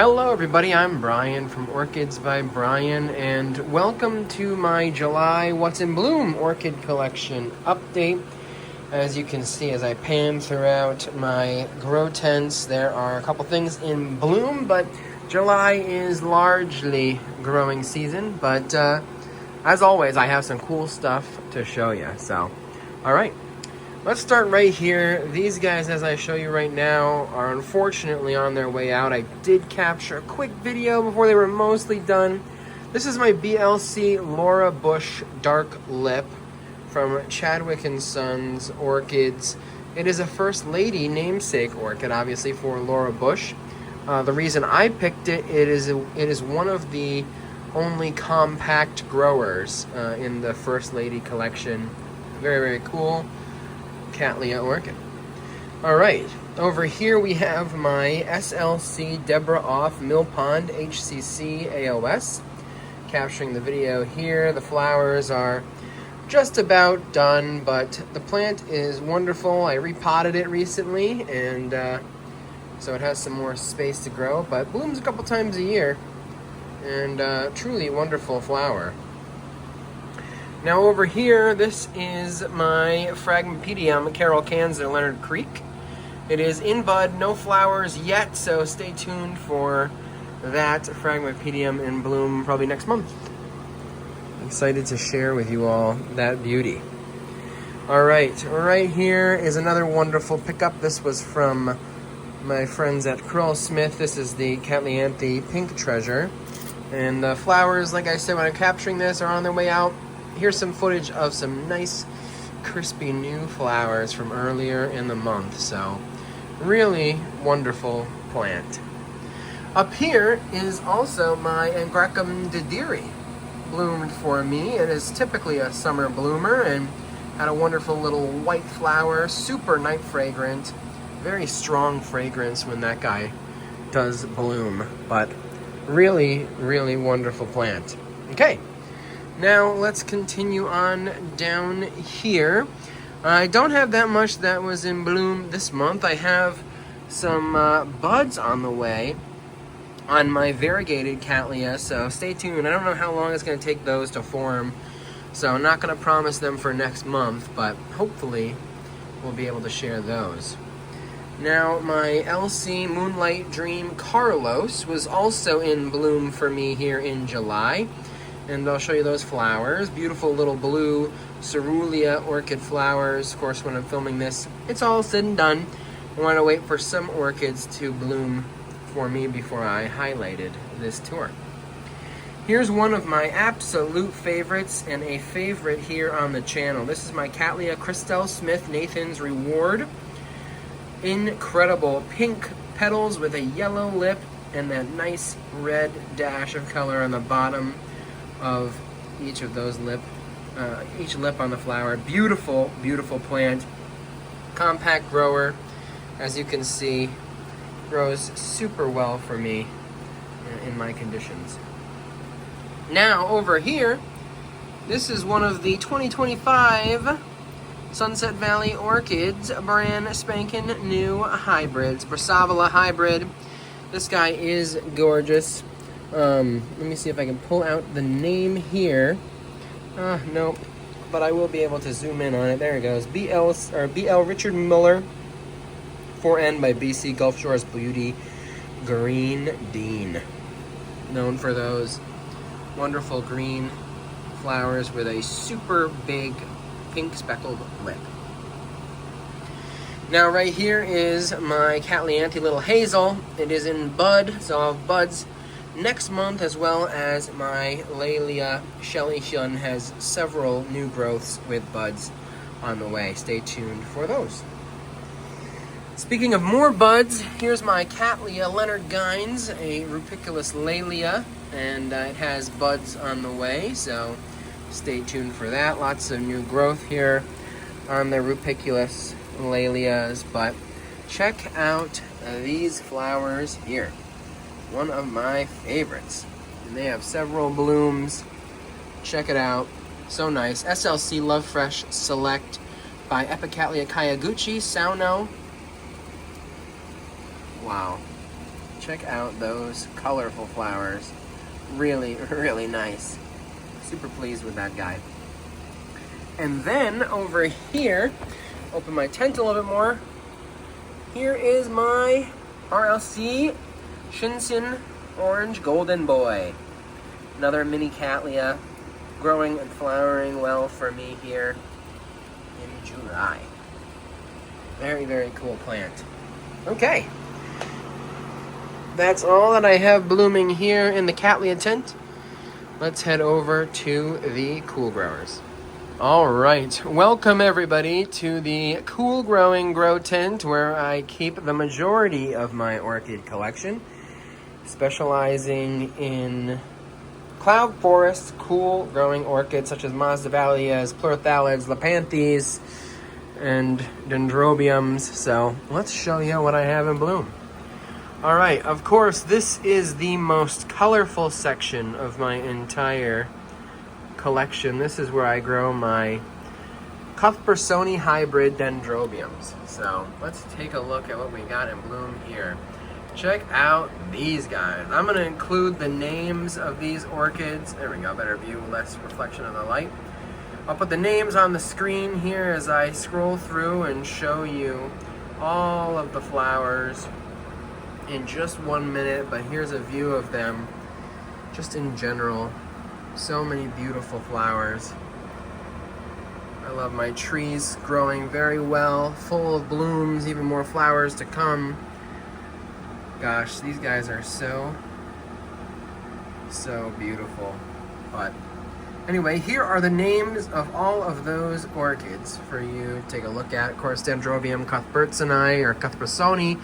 Hello everybody, I'm Brian from Orchids by Brian, and welcome to my July What's in Bloom Orchid Collection update. As you can see, as I pan throughout my grow tents, there are a couple things in bloom, but July is largely growing season. But as always, I have some cool stuff to show you. So, alright. Let's start right here. These guys, as I show you right now, are unfortunately on their way out. I did capture a quick video before they were mostly done. This is my BLC Laura Bush Dark Lip from Chadwick & Sons Orchids. It is a First Lady namesake orchid, obviously, for Laura Bush. The reason I picked it, it is one of the only compact growers in the First Lady collection. Very, very cool. Cattleya orchid. Alright, over here we have my SLC Deborah Off Mill Pond HCC AOS. Capturing the video here. The flowers are just about done, but the plant is wonderful. I repotted it recently, and so it has some more space to grow, but blooms a couple times a year, and truly wonderful flower. Now over here, this is my Fragmipedium Carol Kanzer Leonard Creek. It is in bud, no flowers yet, so stay tuned for that Fragmipedium in bloom probably next month. Excited to share with you all that beauty. Alright, right here is another wonderful pickup. This was from my friends at Crowell Smith. This is the Cattleya Pink Treasure. And the flowers, like I said, when I'm capturing this, are on their way out. Here's some footage of some nice, crispy new flowers from earlier in the month. So, really wonderful plant. Up here is also my Angraecum dideri, bloomed for me. It is typically a summer bloomer and had a wonderful little white flower, super night fragrant, very strong fragrance when that guy does bloom. But really, really wonderful plant. Okay. Now, let's continue on down here. I don't have that much that was in bloom this month. I have some buds on the way on my variegated Cattleya, so stay tuned. I don't know how long it's going to take those to form, so I'm not going to promise them for next month, but hopefully we'll be able to share those. Now, my LC Moonlight Dream Carlos was also in bloom for me here in July. And I'll show you those flowers. Beautiful little blue cerulean orchid flowers. Of course, when I'm filming this, it's all said and done. I want to wait for some orchids to bloom for me before I highlighted this tour. Here's one of my absolute favorites and a favorite here on the channel. This is my Cattleya Christelle Smith Nathan's Reward. Incredible pink petals with a yellow lip and that nice red dash of color on the bottom of each of those each lip on the flower. Beautiful, beautiful plant. Compact grower, as you can see, grows super well for me in my conditions. Now over here, this is one of the 2025 Sunset Valley Orchids brand spanking new hybrids. Masdevallia hybrid. This guy is gorgeous. Let me see if I can pull out the name here. Nope. But I will be able to zoom in on it. There it goes. BL Richard Miller. 4N by BC Gulf Shores Beauty. Green Dean. Known for those wonderful green flowers with a super big pink speckled lip. Now right here is my Cattleya Little Hazel. It is in bud, so I'll have buds next month, as well as my Laelia Shelly Shun has several new growths with buds on the way. Stay tuned for those. Speaking of more buds, here's my Cattleya Leonard Gines, a Rupiculus Laelia, and it has buds on the way, so stay tuned for that. Lots of new growth here on the Rupiculus Laelias, but check out these flowers here. One of my favorites. And they have several blooms. Check it out. So nice. SLC Love Fresh Select by Epicattleya Kayaguchi Sauno. Wow. check out those colorful flowers. Really, really nice. Super pleased with that guy. And then over here, open my tent a little bit more. Here is my RLC Shinsen Orange Golden Boy. Another mini Cattleya, growing and flowering well for me here in July. Very, very cool plant. Okay. That's all that I have blooming here in the Cattleya tent. Let's head over to the cool growers. All right, welcome everybody to the cool growing grow tent where I keep the majority of my orchid collection, specializing in cloud forest cool growing orchids such as Masdevallias, pleurothalids, Lepanthes, and Dendrobiums. So let's show you what I have in bloom. All right, of course, this is the most colorful section of my entire collection. This is where I grow my cuthbertsonii hybrid Dendrobiums. So let's take a look at what we got in bloom here. Check out these guys. I'm going to include the names of these orchids. There we go, better view, less reflection of the light. I'll put the names on the screen here as I scroll through and show you all of the flowers in just 1 minute, but here's a view of them just in general. So many beautiful flowers. I love my trees growing very well, full of blooms, even more flowers to come. Gosh, these guys are so beautiful. But anyway, here are the names of all of those orchids for you to take a look at. Of course, Dendrobium cuthbertsonii or cuthbertsonii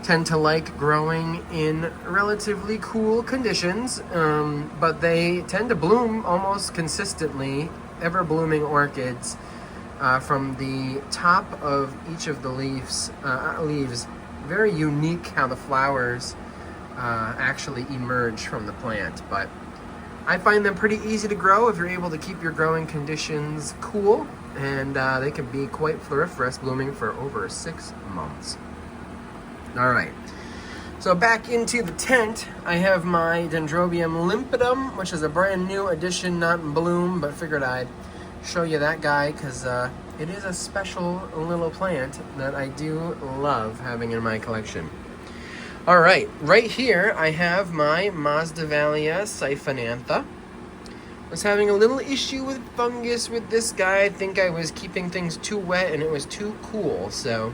tend to like growing in relatively cool conditions, but they tend to bloom almost consistently, ever blooming orchids from the top of each of the leaves. Very unique how the flowers actually emerge from the plant, but I find them pretty easy to grow if you're able to keep your growing conditions cool, and they can be quite floriferous, blooming for over 6 months. All right, so back into the tent, I have my Dendrobium limpidum, which is a brand new addition, not in bloom, but figured I'd show you that guy because it is a special little plant that I do love having in my collection. All right, right here I have my Masdevallia siphonantha. Was having a little issue with fungus with this guy. I think I was keeping things too wet and it was too cool, so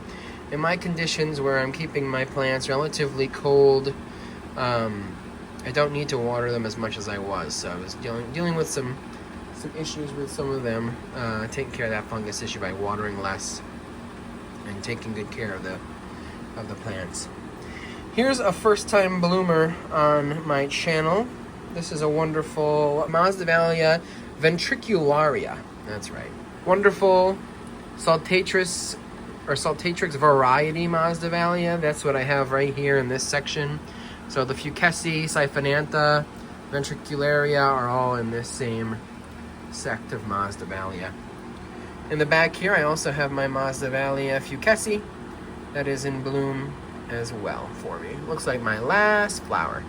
in my conditions where I'm keeping my plants relatively cold, I don't need to water them as much as I was. So I was dealing with some issues with some of them, taking care of that fungus issue by watering less and taking good care of the plants. Here's a first-time bloomer on my channel. This is a wonderful Masdevallia ventricularia. That's right. Wonderful Saltatrix variety Masdevallia. That's what I have right here in this section. So the Fuchesi, siphonantha, ventricularia are all in this same sect of Masdevallia. In the back here, I also have my Masdevallia Fuchesi that is in bloom as well for me. Looks like my last flower.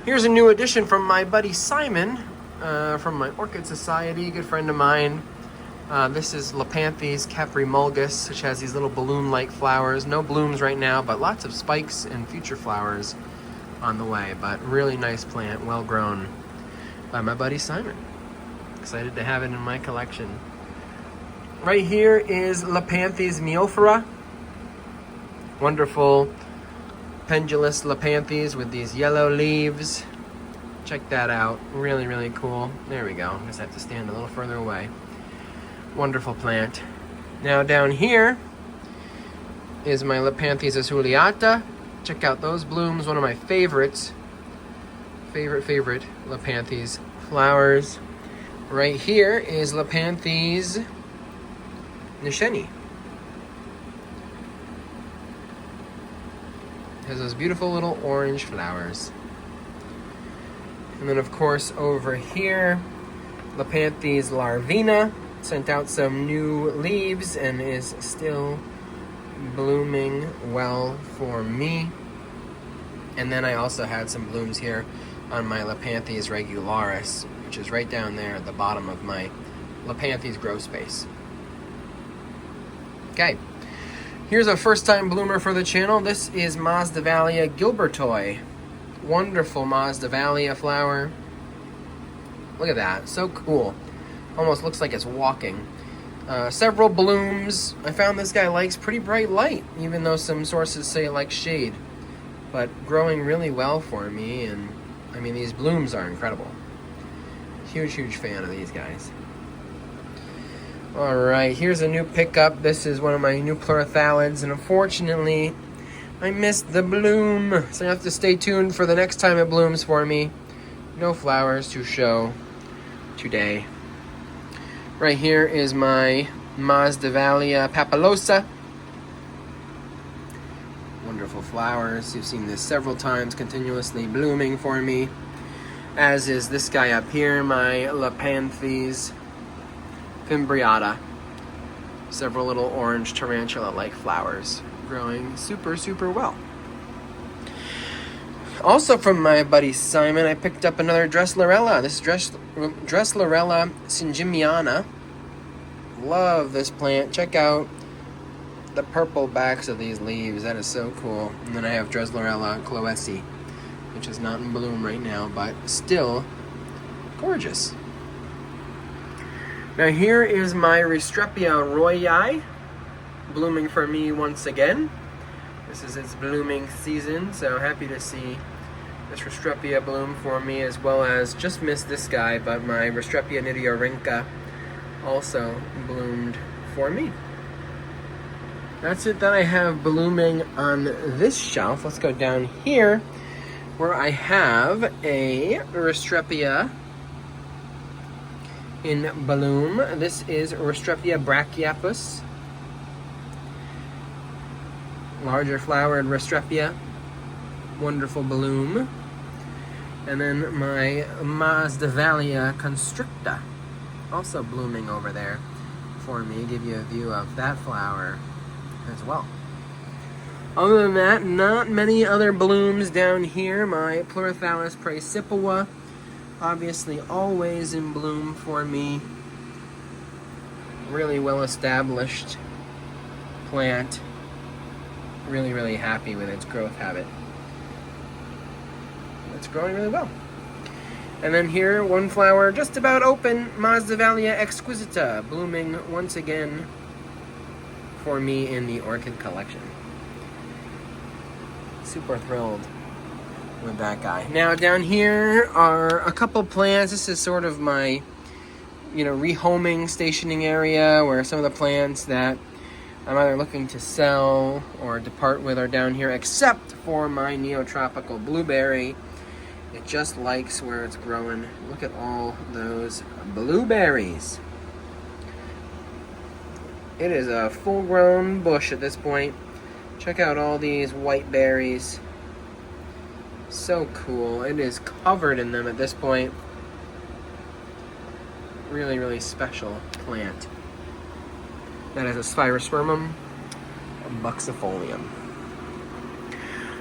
Here's a new addition from my buddy Simon from my Orchid Society, good friend of mine. This is Lepanthes caprimulgus, which has these little balloon-like flowers. No blooms right now, but lots of spikes and future flowers on the way. But really nice plant, well grown by my buddy Simon. Excited to have it in my collection. Right here is Lepanthes myophora. Wonderful pendulous Lepanthes with these yellow leaves. Check that out. Really, really cool. There we go. I just have to stand a little further away. Wonderful plant. Now down here is my Lepanthes azuleata. Check out those blooms. One of my favorites. Favorite Lepanthes flowers. Right here is Lepanthes nisheni. Has those beautiful little orange flowers. And then of course over here, Lepanthes larvina. Sent out some new leaves and is still blooming well for me. And then I also had some blooms here on my Lepanthes regularis, which is right down there at the bottom of my Lepanthes grow space. Okay, here's a first-time bloomer for the channel. This is Masdevallia gilbertoi. Wonderful Masdevallia flower. Look at that, so cool. Almost looks like it's walking. Several blooms. I found this guy likes pretty bright light, even though some sources say it likes shade. But growing really well for me, and I mean, these blooms are incredible. Huge fan of these guys. Alright, here's a new pickup. This is one of my new pleurothalids, and unfortunately, I missed the bloom. So I have to stay tuned for the next time it blooms for me. No flowers to show today. Right here is my Masdevallia papilosa. Wonderful flowers. You've seen this several times, continuously blooming for me. As is this guy up here, my Lepanthes fimbriata. Several little orange tarantula-like flowers growing super well. Also from my buddy Simon, I picked up another Dresslerella. This is Dresslerella syngimiana. Love this plant. Check out the purple backs of these leaves. That is so cool. And then I have Dresslerella cloesi, which is not in bloom right now, but still gorgeous. Now here is my Restrepia royai, blooming for me once again. This is its blooming season, so happy to see this Restrepia bloom for me, as well as just missed this guy, but my Restrepia nidiorinca also bloomed for me. That's it that I have blooming on this shelf. Let's go down here where I have a Restrepia in bloom. This is Restrepia brachyapus. Larger flowered Restrepia. Wonderful bloom. And then my Masdevallia constricta, also blooming over there for me. Give you a view of that flower as well. Other than that, not many other blooms down here. My Pleurothallis praecipiua, obviously always in bloom for me. Really well established plant. Really happy with its growth habit. It's growing really well. And then here, one flower just about open, Masdevallia exquisita, blooming once again for me in the orchid collection. Super thrilled with that guy. Now down here are a couple plants. This is sort of my, rehoming stationing area where some of the plants that I'm either looking to sell or depart with are down here, except for my neotropical blueberry. It just likes where it's growing. Look at all those blueberries. It is a full-grown bush at this point. Check out all these white berries. So cool. It is covered in them at this point. Really special plant. That is a Spirospermum buxifolium.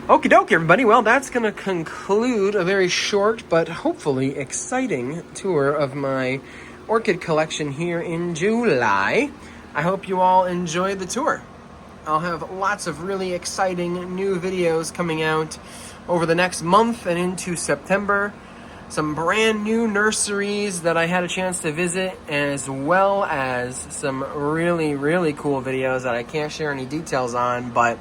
Okie dokie, everybody. Well, that's going to conclude a very short but hopefully exciting tour of my orchid collection here in July. I hope you all enjoyed the tour. I'll have lots of really exciting new videos coming out over the next month and into September. Some brand new nurseries that I had a chance to visit, as well as some really cool videos that I can't share any details on, but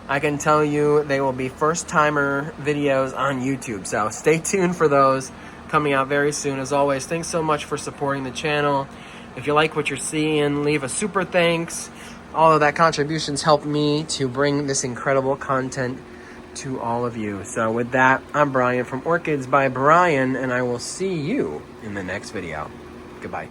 I can tell you they will be first-timer videos on YouTube. So stay tuned for those coming out very soon. As always, thanks so much for supporting the channel. If you like what you're seeing, leave a super thanks. All of that contributions help me to bring this incredible content to all of you. So with that, I'm Brian from Orchids by Brian, and I will see you in the next video. Goodbye.